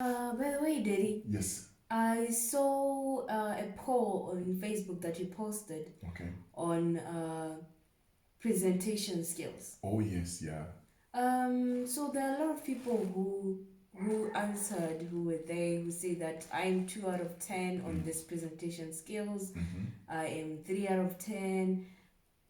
By the way, Daddy, Yes. I saw a poll on Facebook that you posted Okay. on presentation skills. Oh yes, yeah. So there are a lot of people who answered, who were there, who say that I'm 2 out of 10 on this presentation skills. I am 3 out of 10.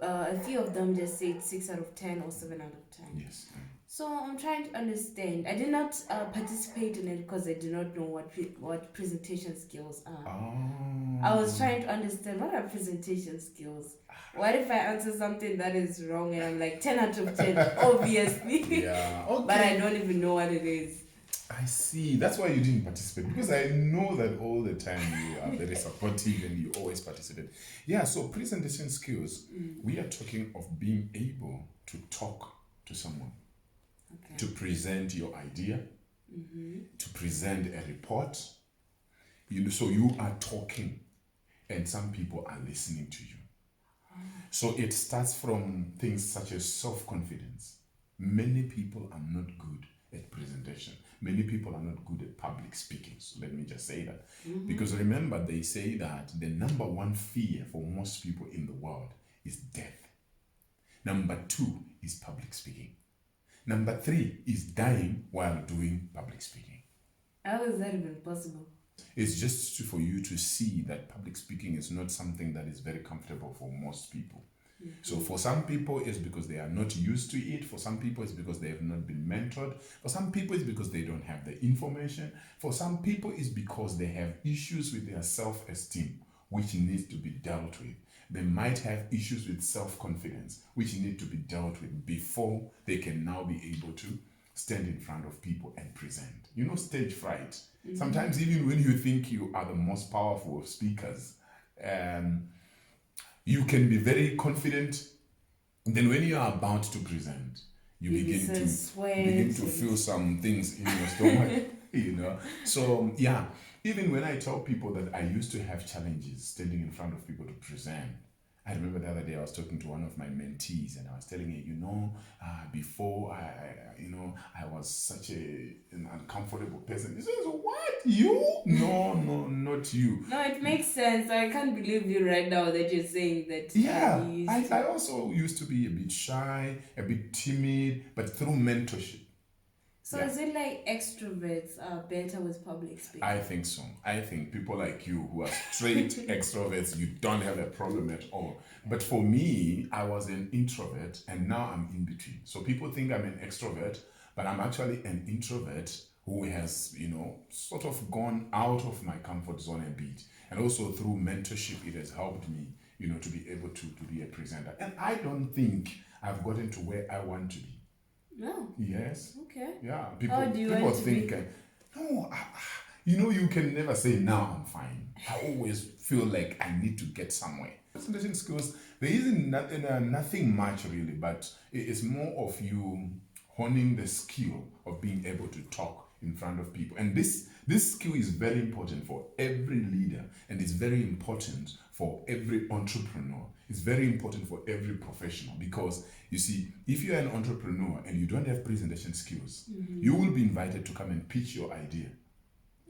A few of them just said 6 out of 10 or 7 out of 10. Yes. So I'm trying to understand. I did not participate in it because I do not know what presentation skills are. Oh. I was trying to understand what are presentation skills. What if I answer something that is wrong and I'm like 10 out of 10, obviously, Yeah. but I Okay. don't even know what it is. I see. That's why you didn't participate because I know that all the time you are very supportive and you always participate. Yeah. So presentation skills, we are talking of being able to talk to someone, to Okay. present your idea, to present a report. You know, so you are talking, and some people are listening to you. So it starts from things such as self confidence. Many people are not good at presentation. Many people are not good at public speaking. So let me just say that. Because remember, they say that the number one fear for most people in the world is death. Number two is public speaking. Number three is dying while doing public speaking. How is that even possible? It's just for you to see that public speaking is not something that is very comfortable for most people. So for some people, it's because they are not used to it. For some people, it's because they have not been mentored. For some people, it's because they don't have the information. For some people, it's because they have issues with their self-esteem, which needs to be dealt with. They might have issues with self-confidence, which need to be dealt with before they can now be able to stand in front of people and present. You know, stage fright. Sometimes even when you think you are the most powerful of speakers, um, you can be very confident. Then when you are about to present, you You begin said to sweat begin to and feel some things in your stomach, you know. So yeah, even when I tell people that I used to have challenges standing in front of people to present, I remember the other day I was talking to one of my mentees and I was telling her, before I was such an uncomfortable person. He says, "What? You? No, no, not you." no, it makes sense. I can't believe you right now that you're saying that you Yeah, used I to. also used to be a bit shy, a bit timid, but through mentorship. So Yeah, is it like extroverts are better with public I speaking? think so. I think people like you who are straight extroverts, you don't have a problem at all. But for me, I was an introvert and now I'm in between. So people think I'm an extrovert, but I'm actually an introvert who has, sort of gone out of my comfort zone a bit. And also through mentorship, it has helped me, to be able to be a presenter. And I don't think I've gotten to where I want to be. No. Yes. Okay. Yeah. How People do you people want to think, be? no, you can never say now I'm fine. I always feel like I need to get somewhere. Presentation skills, there isn't nothing much really, but it's more of you honing the skill of being able to talk in front of people. And this skill is very important for every leader, and it's very important for every entrepreneur. It's very important for every professional because you see, if you're an entrepreneur and you don't have presentation skills, you will be invited to come and pitch your idea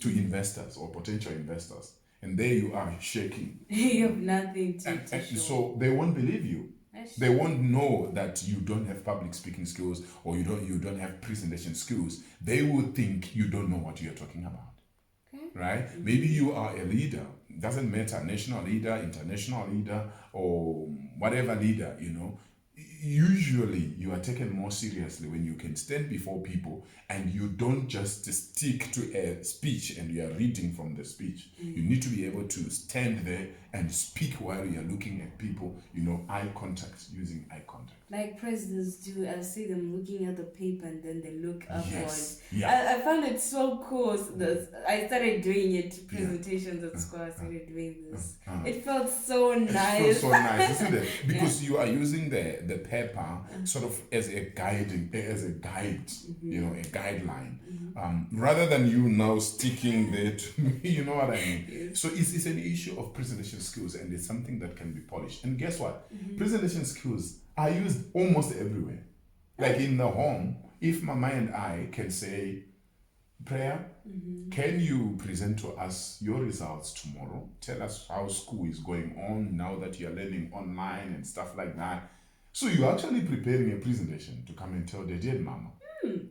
to investors or potential investors. And there you are shaking. You have nothing to And show. so they won't believe you. That's They true. won't know that you don't have public speaking skills or you don't have presentation skills. They will think you don't know what you're talking about. Okay. Right? Maybe you are a leader. Doesn't matter, national leader, international leader, or whatever leader, usually you are taken more seriously when you can stand before people and you don't just stick to a speech and you are reading from the speech. You need to be able to stand there and speak while you are looking at people, eye contact, using eye contact. Like presidents do, I see them looking at the paper and then they look upwards. Yes. Yeah. I found it so cool. I started doing it, Yeah. presentations at school. I started doing this. Uh, It felt so It feels nice. so nice, isn't it? Yeah. Because you are using the paper sort of as a guide, a guideline, rather than you now sticking there to me. You know what I mean? Yes. So it's an issue of presentation skills, and it's something that can be polished. And guess what? Presentation skills are used almost everywhere. Like in the home, if Mama and I can say, prayer. Can you present to us your results tomorrow? Tell us how school is going on now that you are learning online and stuff like that. So you're actually preparing a presentation to come and tell Daddy and Mama.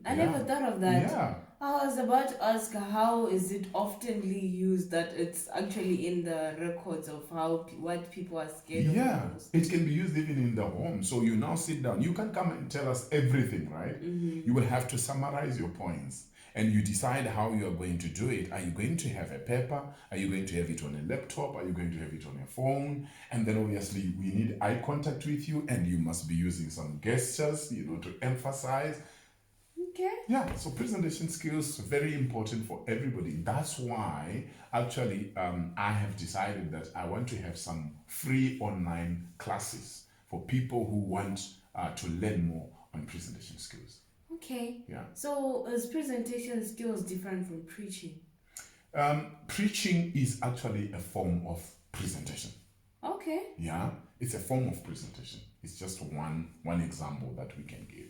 I never thought of that. Yeah. I was about to ask, how is it oftenly used that it's actually in the records of what people are scared of? Yeah, it can be used even in the home. So you now sit down. You can come and tell us everything, right? You will have to summarize your points. And you decide how you are going to do it. Are you going to have a paper? Are you going to have it on a laptop? Are you going to have it on a phone? And then obviously we need eye contact with you, and you must be using some gestures, to emphasize. Okay. Yeah, so presentation skills very important for everybody. That's why actually I have decided that I want to have some free online classes for people who want to learn more on presentation skills. Okay. Yeah. So is presentation skills different from preaching? Preaching is actually a form of presentation. Okay. Yeah, it's a form of presentation. It's just one example that we can give.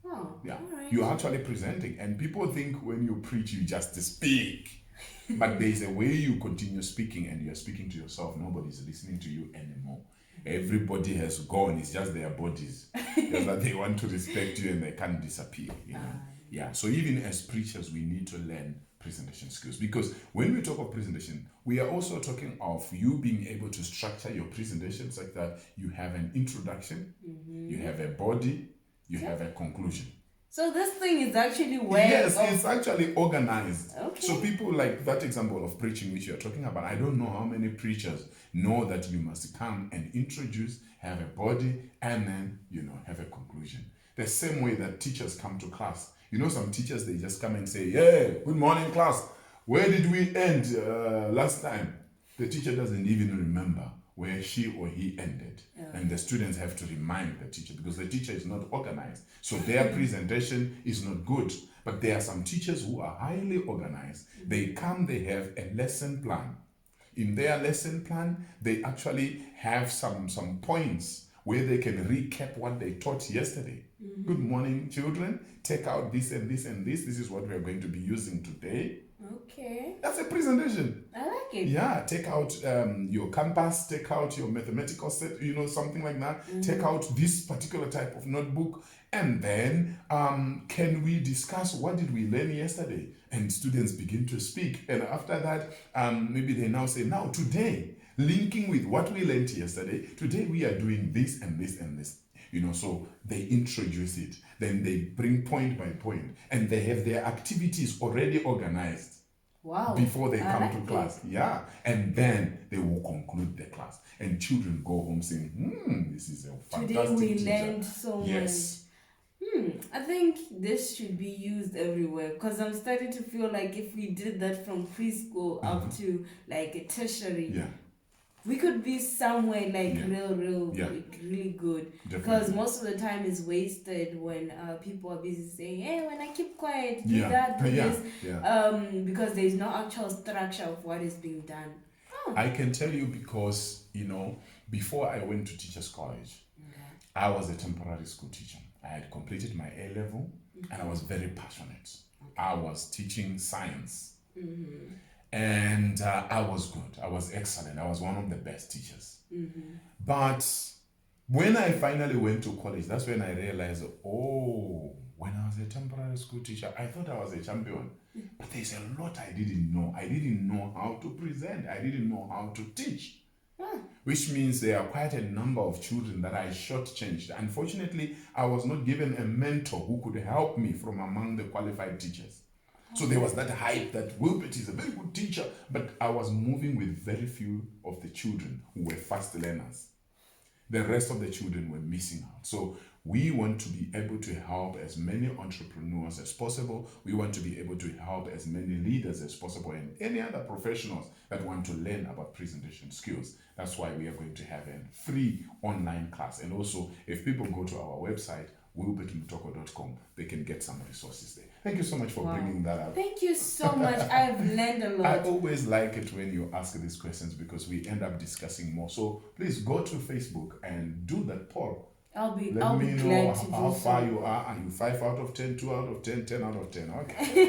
Oh, yeah. All right. You're actually presenting, and people think when you preach, you just speak. But there's a way you continue speaking, and you're speaking to yourself. Nobody's listening to you anymore. Everybody has gone. It's just their bodies. Just that they want to respect you and they can't disappear. Yeah. So even as preachers, we need to learn presentation skills, because when we talk of presentation, we are also talking of you being able to structure your presentation such that you have an introduction, you have a body, you have a conclusion. So this thing is actually where... Yes, it's actually organized. Okay. So people like that example of preaching which you're talking about, I don't know how many preachers know that you must come and introduce, have a body, and then, have a conclusion. The same way that teachers come to class. Some teachers, they just come and say, yeah, good morning class. Where did we end last time? The teacher doesn't even remember where she or he ended. And the students have to remind the teacher, because the teacher is not organized. So their presentation is not good. But there are some teachers who are highly organized. They come, they have a lesson plan. In their lesson plan, they actually have some points where they can recap what they taught yesterday. Good morning, children. Take out this and this and this. This is what we are going to be using today. Okay. That's a presentation. I like it. Yeah, take out your compass, take out your mathematical set, something like that. Take out this particular type of notebook. And then can we discuss what did we learn yesterday? And students begin to speak. And after that, maybe they now say, now today, linking with what we learned yesterday, today we are doing this and this and this. So they introduce it. Then they bring point by point. And they have their activities already organized. Wow. Before they come to class. Yeah. And then they will conclude the class. And children go home saying, this is a fantastic Today we teacher. learned so Yes. much. I think this should be used everywhere, because I'm starting to feel like if we did that from preschool up to like a tertiary, we could be somewhere like really good. Because most of the time is wasted when people are busy saying, hey, when I keep quiet, do that, do this. Because there is no actual structure of what is being done. I can tell you because, before I went to Teachers College, I was a temporary school teacher. I had completed my A-level and I was very passionate. I was teaching science. And I was good. I was excellent. I was one of the best teachers. But when I finally went to college, that's when I realized, when I was a temporary school teacher, I thought I was a champion. But there's a lot I didn't know. I didn't know how to present. I didn't know how to teach. Which means there are quite a number of children that I shortchanged. Unfortunately, I was not given a mentor who could help me from among the qualified teachers. So there was that hype that Wilbert is a very good teacher, but I was moving with very few of the children who were fast learners. The rest of the children were missing out. So we want to be able to help as many entrepreneurs as possible. We want to be able to help as many leaders as possible and any other professionals that want to learn about presentation skills. That's why we are going to have a free online class. And also, if people go to our website, wilbertmutoko.com, they can get some resources there. Thank you so much for bringing that up. Thank you so much. I've learned a lot. I always like it when you ask these questions because we end up discussing more. So please go to Facebook and do that poll. I'll be Let me glad know to how do far so. you are. Are you 5 out of 10, 2 out of 10, 10 out of 10? Okay.